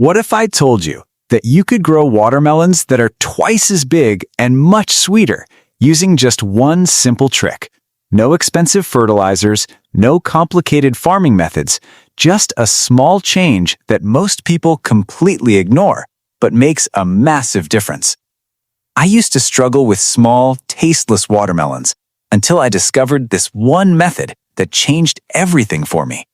What if I told you that you could grow watermelons that are twice as big and much sweeter using just one simple trick? No expensive fertilizers, no complicated farming methods, just a small change that most people completely ignore, but makes a massive difference. I used to struggle with small, tasteless watermelons until I discovered this one method that changed everything for me.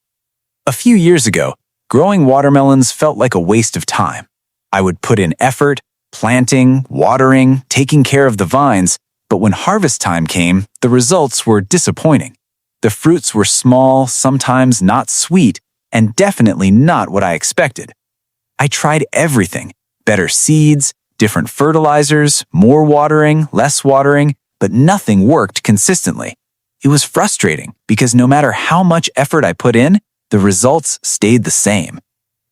A few years ago, growing watermelons felt like a waste of time. I would put in effort, planting, watering, taking care of the vines, but when harvest time came, the results were disappointing. The fruits were small, sometimes not sweet, and definitely not what I expected. I tried everything: better seeds, different fertilizers, more watering, less watering, but nothing worked consistently. It was frustrating because no matter how much effort I put in, the results stayed the same.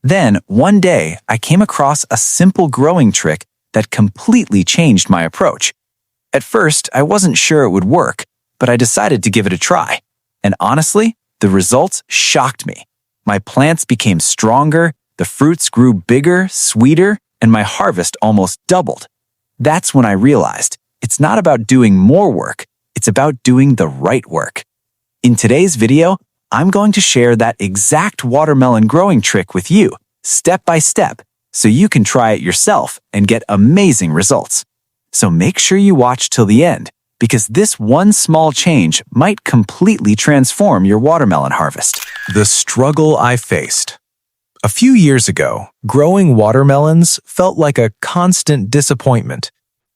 Then, one day, I came across a simple growing trick that completely changed my approach. At first, I wasn't sure it would work, but I decided to give it a try. And honestly, the results shocked me. My plants became stronger, the fruits grew bigger, sweeter, and my harvest almost doubled. That's when I realized it's not about doing more work, it's about doing the right work. In today's video, I'm going to share that exact watermelon growing trick with you, step by step, so you can try it yourself and get amazing results. So make sure you watch till the end, because this one small change might completely transform your watermelon harvest. The struggle I faced. A few years ago, growing watermelons felt like a constant disappointment.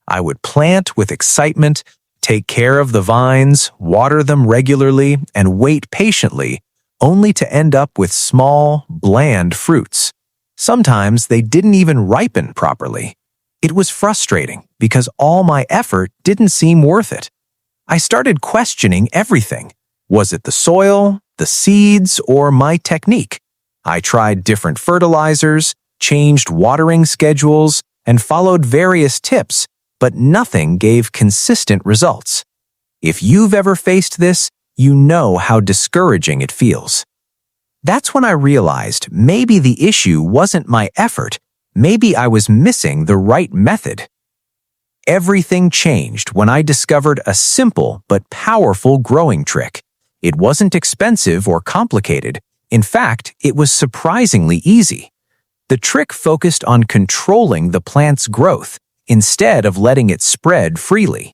I would plant with excitement, take care of the vines, water them regularly, and wait patiently, only to end up with small, bland fruits. Sometimes they didn't even ripen properly. It was frustrating because all my effort didn't seem worth it. I started questioning everything. Was it the soil, the seeds, or my technique? I tried different fertilizers, changed watering schedules, and followed various tips, but nothing gave consistent results. If you've ever faced this, you know how discouraging it feels. That's when I realized maybe the issue wasn't my effort, maybe I was missing the right method. Everything changed when I discovered a simple but powerful growing trick. It wasn't expensive or complicated. In fact, it was surprisingly easy. The trick focused on controlling the plant's growth instead of letting it spread freely.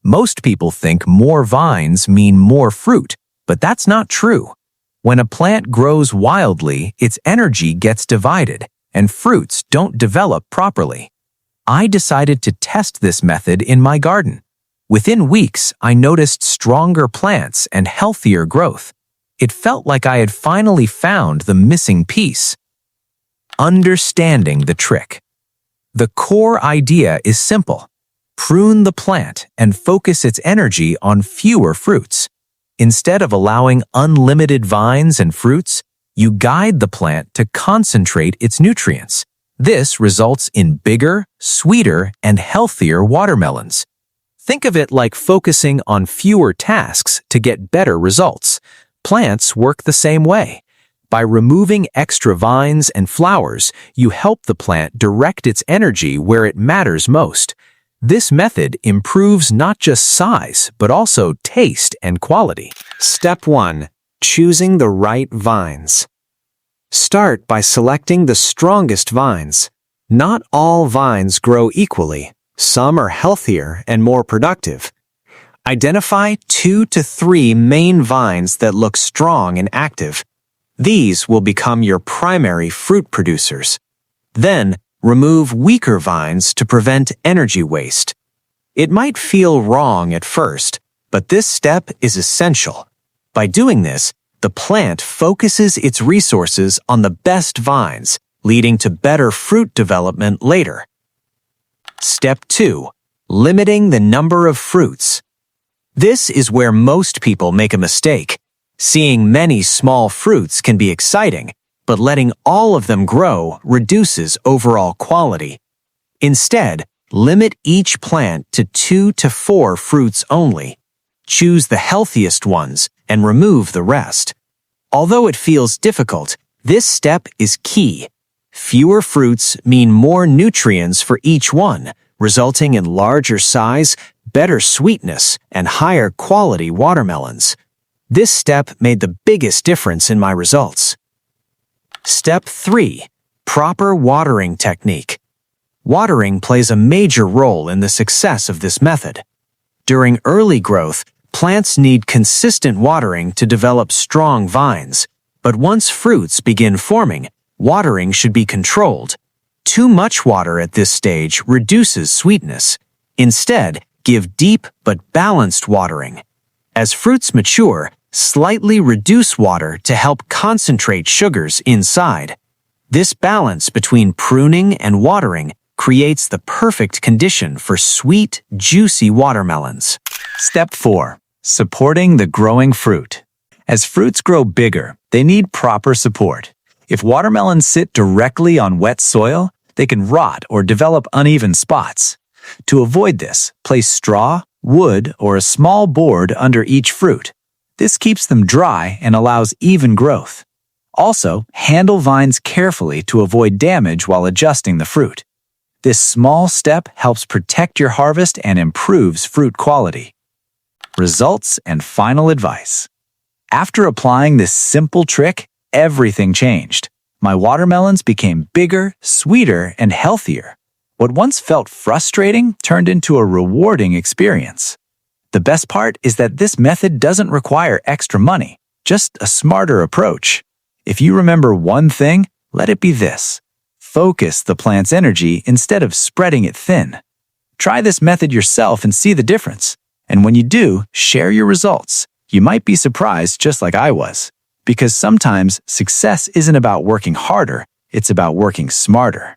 Most people think more vines mean more fruit, but that's not true. When a plant grows wildly, its energy gets divided, and fruits don't develop properly. I decided to test this method in my garden. Within weeks, I noticed stronger plants and healthier growth. It felt like I had finally found the missing piece. Understanding the trick. The core idea is simple. Prune the plant and focus its energy on fewer fruits. Instead of allowing unlimited vines and fruits, you guide the plant to concentrate its nutrients. This results in bigger, sweeter, and healthier watermelons. Think of it like focusing on fewer tasks to get better results. Plants work the same way. By removing extra vines and flowers, you help the plant direct its energy where it matters most. This method improves not just size, but also taste and quality. Step 1. Choosing the right vines. Start by selecting the strongest vines. Not all vines grow equally. Some are healthier and more productive. Identify 2 to 3 main vines that look strong and active. These will become your primary fruit producers. Then, remove weaker vines to prevent energy waste. It might feel wrong at first, but this step is essential. By doing this, the plant focuses its resources on the best vines, leading to better fruit development later. Step 2. Limiting the number of fruits. This is where most people make a mistake. Seeing many small fruits can be exciting, but letting all of them grow reduces overall quality. Instead, limit each plant to 2 to 4 fruits only. Choose the healthiest ones and remove the rest. Although it feels difficult, this step is key. Fewer fruits mean more nutrients for each one, resulting in larger size, better sweetness, and higher quality watermelons. This step made the biggest difference in my results. Step 3. Proper watering technique. Watering plays a major role in the success of this method. During early growth, plants need consistent watering to develop strong vines, but once fruits begin forming, watering should be controlled. Too much water at this stage reduces sweetness. Instead, give deep but balanced watering. As fruits mature, slightly reduce water to help concentrate sugars inside. This balance between pruning and watering creates the perfect condition for sweet, juicy watermelons. Step 4. Supporting the growing fruit. As fruits grow bigger, they need proper support. If watermelons sit directly on wet soil, they can rot or develop uneven spots. To avoid this, place straw, wood, or a small board under each fruit. This keeps them dry and allows even growth. Also, handle vines carefully to avoid damage while adjusting the fruit. This small step helps protect your harvest and improves fruit quality. Results and final advice. After applying this simple trick, everything changed. My watermelons became bigger, sweeter, and healthier. What once felt frustrating turned into a rewarding experience. The best part is that this method doesn't require extra money, just a smarter approach. If you remember one thing, let it be this. Focus the plant's energy instead of spreading it thin. Try this method yourself and see the difference. And when you do, share your results. You might be surprised just like I was. Because sometimes success isn't about working harder, it's about working smarter.